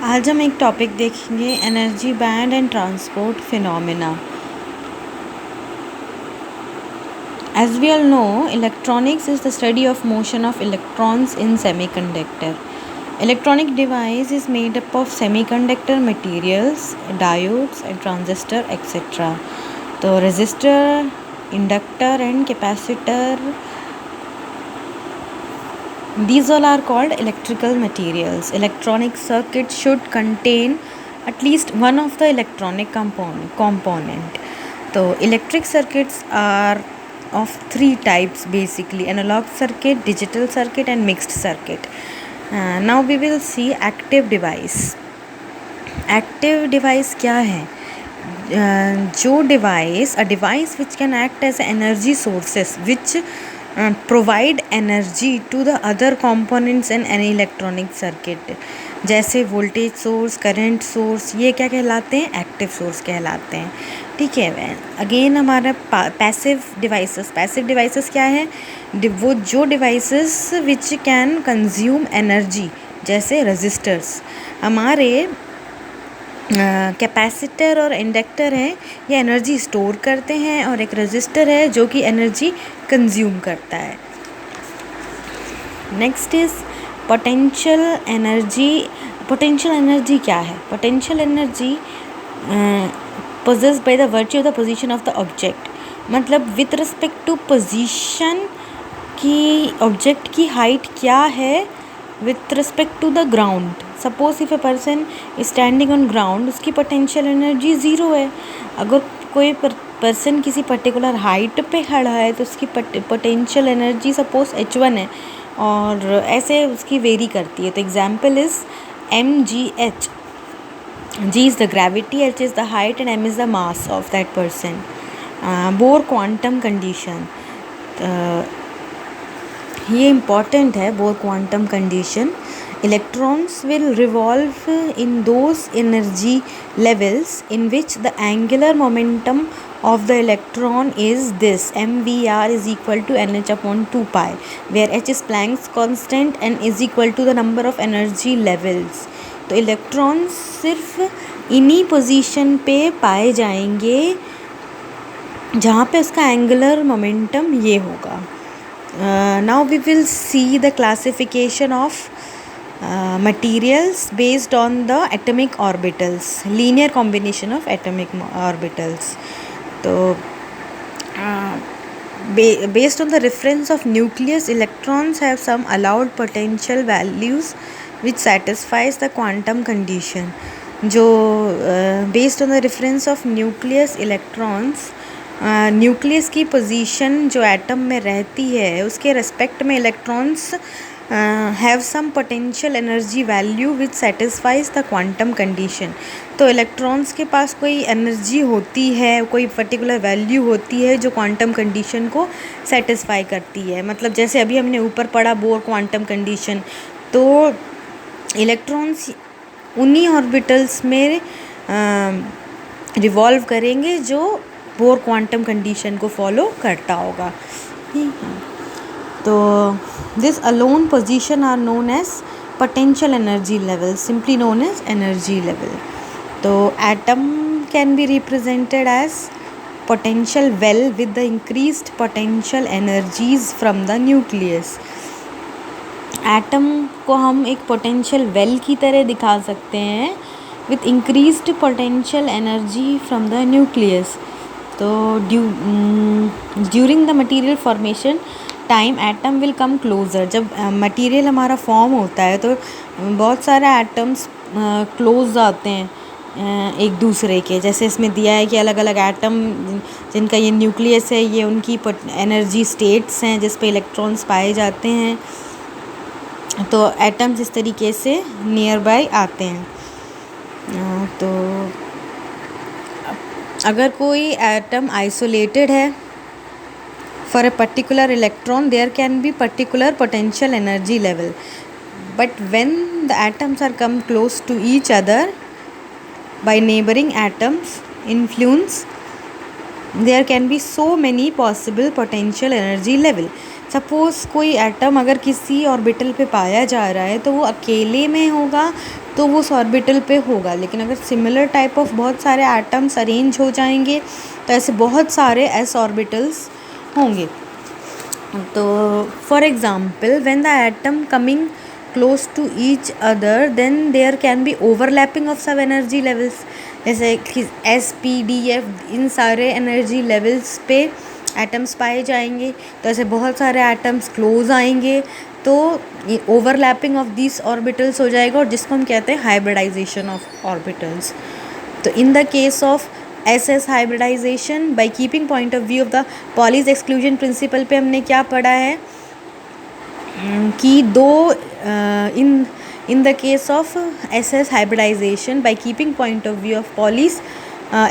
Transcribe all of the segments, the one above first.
आज हम एक टॉपिक देखेंगे energy band and transport phenomena. As we all know, electronics is the study of motion of electrons in semiconductor. Electronic device is made up of semiconductor materials, diodes and transistor etc. तो resistor, inductor and capacitor, these all are called electrical materials. Electronic circuit should contain at least one of the electronic component. So electric circuits are of three types basically: analog circuit, digital circuit and mixed circuit. Now we will see active device. Active device क्या है? जो device, a device which can act as energy sources which provide energy to the other components in any electronic circuit, जैसे voltage source, current source, ये क्या कहलाते हैं? Active source कहलाते हैं। ठीक है। अगेन हमारा पैसिव डिवाइसेस क्या है? वो जो devices which can consume energy, जैसे रजिस्टर्स। हमारे कैपेसिटर और इंडक्टर हैं, ये एनर्जी स्टोर करते हैं, और एक रजिस्टर है जो कि एनर्जी कंज्यूम करता है। Next is potential energy. Potential energy क्या है? Potential energy possessed by the virtue of the position of the object, मतलब विथ रिस्पेक्ट टू पोजीशन की ऑब्जेक्ट की हाइट क्या है with respect to the ground. Suppose if a person is standing on ground, उसकी potential energy zero है। अगर कोई person किसी पर्टिकुलर हाइट पे खड़ा है तो उसकी पोटेंशियल एनर्जी सपोज h1 है, और ऐसे उसकी वेरी करती है। तो example is mgh. G is the gravity, h is the height and m is the mass of that person. Bohr quantum condition, ये important है। Bohr quantum condition, electrons will revolve in those energy levels in which the angular momentum of the electron is this: mvr is equal to nh upon 2 pi, where h is Planck's constant and is equal to the number of energy levels. तो electrons सिर्फ इन्हीं position पे पाए जाएंगे जहाँ पे उसका angular momentum ये होगा। Now we will see the classification of materials based on the atomic orbitals, linear combination of atomic orbitals. तो based on the reference of nucleus, electrons have some allowed potential values which satisfies the quantum condition. जो based on the reference of nucleus, electrons, nucleus की position जो atom में रहती है उसके respect में electrons have some potential energy value which satisfies the quantum condition. तो electrons के पास कोई एनर्जी होती है, कोई पर्टिकुलर वैल्यू होती है जो क्वांटम कंडीशन को सेटिस्फाई करती है। मतलब जैसे अभी हमने ऊपर पढ़ा बोर क्वांटम कंडीशन, तो इलेक्ट्रॉन्स उन्हीं ऑर्बिटल्स में रिवॉल्व करेंगे जो बोर क्वांटम कंडीशन को फॉलो करता होगा। ठीक है। तो this alone position are known as potential energy level, simply known as energy level. तो atom can be represented as potential well with the increased potential energies from the nucleus. Atom को हम एक potential well की तरह दिखा सकते हैं with increased potential energy from the nucleus. तो during the material formation time atom will come closer. जब मटेरियल हमारा फॉर्म होता है तो बहुत सारे एटम्स क्लोज आते हैं एक दूसरे के। जैसे इसमें दिया है कि अलग अलग एटम जिनका ये न्यूक्लियस है, ये उनकी एनर्जी स्टेट्स हैं जिस पे इलेक्ट्रॉन्स पाए जाते हैं। तो एटम्स इस तरीके से नियर बाय आते हैं। तो अगर कोई एटम आइसोलेटेड है for a particular electron, there can be particular potential energy level, but when the atoms are come close to each other by neighbouring atoms influence, there can be so many possible potential energy level. Suppose कोई atom अगर किसी orbital पे पाया जा रहा है तो वो अकेले में होगा तो वो उस ऑर्बिटल पे होगा। लेकिन अगर सिमिलर टाइप ऑफ बहुत सारे एटम्स अरेंज हो जाएंगे तो ऐसे बहुत सारे एस ऑर्बिटल्स होंगे। तो for example when the atom coming close to each other then there can be overlapping of sub energy levels. जैसे कि एस पी डी एफ इन सारे एनर्जी लेवल्स पे एटम्स पाए जाएंगे, तो ऐसे बहुत सारे एटम्स क्लोज आएंगे तो ओवरलैपिंग ऑफ दिस ऑर्बिटल्स हो जाएगा, और जिसको हम कहते हैं हाइब्रिडाइजेशन ऑफ ऑर्बिटल्स। तो in the case of S hybridization by keeping point of view of the Pauli's exclusion principle पे हमने क्या पढ़ा है कि दो in the case of SS hybridization by keeping point of view of Pauli's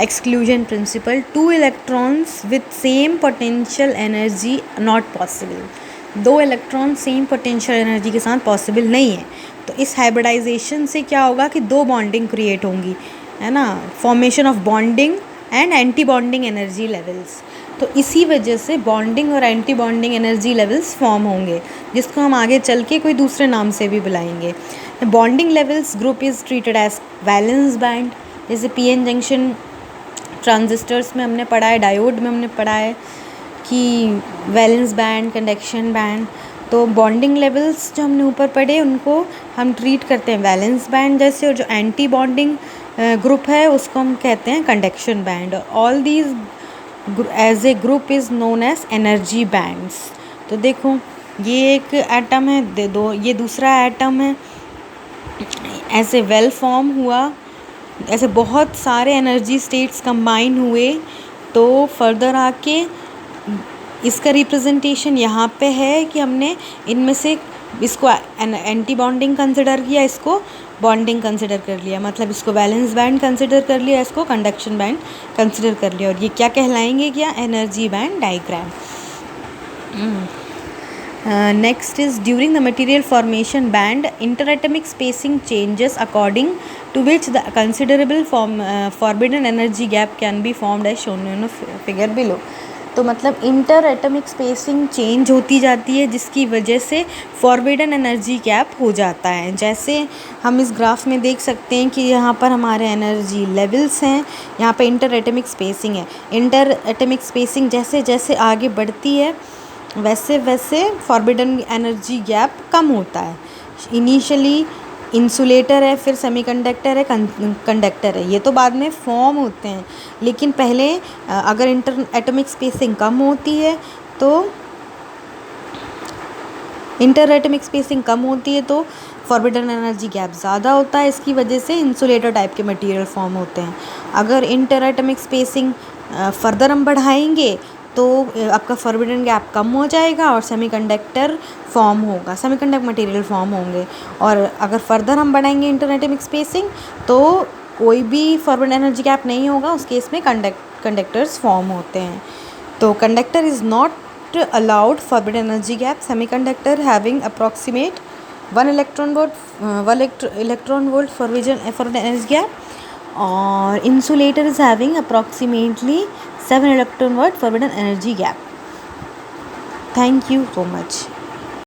exclusion principle, two electrons with same potential energy not possible। दो electron same potential energy के साथ पॉसिबल नहीं है। तो इस हाइब्रिडाइजेशन से क्या होगा कि दो बॉन्डिंग क्रिएट होंगी, है ना, formation of bonding and anti bonding energy levels. तो इसी वजह से बॉन्डिंग और anti bonding energy levels form होंगे, जिसको हम आगे चल के कोई दूसरे नाम से भी बुलाएंगे। Bonding levels group is treated as valence band. जैसे पीएन जंक्शन ट्रांजिस्टर्स में हमने पढ़ा है, डायोड में हमने पढ़ा है कि वैलेंस बैंड, कंडक्शन बैंड। तो बॉन्डिंग लेवल्स जो हमने ऊपर पढ़े उनको हम ट्रीट करते हैं वैलेंस बैंड जैसे, और जो एंटी बॉन्डिंग ग्रुप है उसको हम कहते हैं conduction band. All these as a group is known as energy bands. तो देखो ये एक एटम है, दो ये दूसरा एटम है, ऐसे वेल फॉर्म हुआ, ऐसे बहुत सारे एनर्जी स्टेट्स कंबाइन हुए, तो फर्दर आके इसका रिप्रेजेंटेशन यहाँ पे है कि हमने इनमें से इसको एंटी बॉन्डिंग कंसिडर किया, इसको बॉन्डिंग कंसिडर कर लिया, मतलब इसको वैलेंस बैंड कंसिडर कर लिया, इसको कंडक्शन बैंड कंसिडर कर लिया, और ये क्या कहलाएंगे, क्या, energy band diagram. Next is during the material formation band interatomic spacing changes according to which the considerable forbidden energy gap can be formed as shown in the figure below। तो मतलब inter atomic spacing change होती जाती है जिसकी वजह से forbidden energy gap हो जाता है। जैसे हम इस ग्राफ में देख सकते हैं कि यहाँ पर हमारे एनर्जी लेवल्स हैं, यहाँ पे इंटर एटमिक स्पेसिंग है। इंटर एटमिक स्पेसिंग जैसे जैसे आगे बढ़ती है वैसे वैसे फॉरबिडन एनर्जी गैप कम होता है। इनिशियली इंसुलेटर है, फिर सेमीकंडक्टर है, कंडक्टर है, ये तो बाद में फॉर्म होते हैं, लेकिन पहले अगर इंटर एटमिक स्पेसिंग कम होती है तो इंटर एटमिक स्पेसिंग कम होती है तो फॉरबिडन एनर्जी गैप ज़्यादा होता है, इसकी वजह से इंसुलेटर टाइप के मटेरियल फॉर्म होते हैं। अगर इंटर एटमिक स्पेसिंग फर्दर हम बढ़ाएंगे तो आपका फॉरबिडन गैप कम हो जाएगा और सेमीकंडक्टर फॉर्म होगा, सेमीकंडक्टर मटेरियल फॉर्म होंगे। और अगर फर्दर हम बढ़ाएंगे इंटर एटमिक स्पेसिंग तो कोई भी फॉरबिडन एनर्जी गैप नहीं होगा, उस केस में कंडक्टर्स फॉर्म होते हैं। तो conductor is not allowed forbidden energy gap, semiconductor having approximate 1 electron volt forbidden energy gap, और insulator is having approximately 7 electron volt forbidden energy gap। Thank you so much।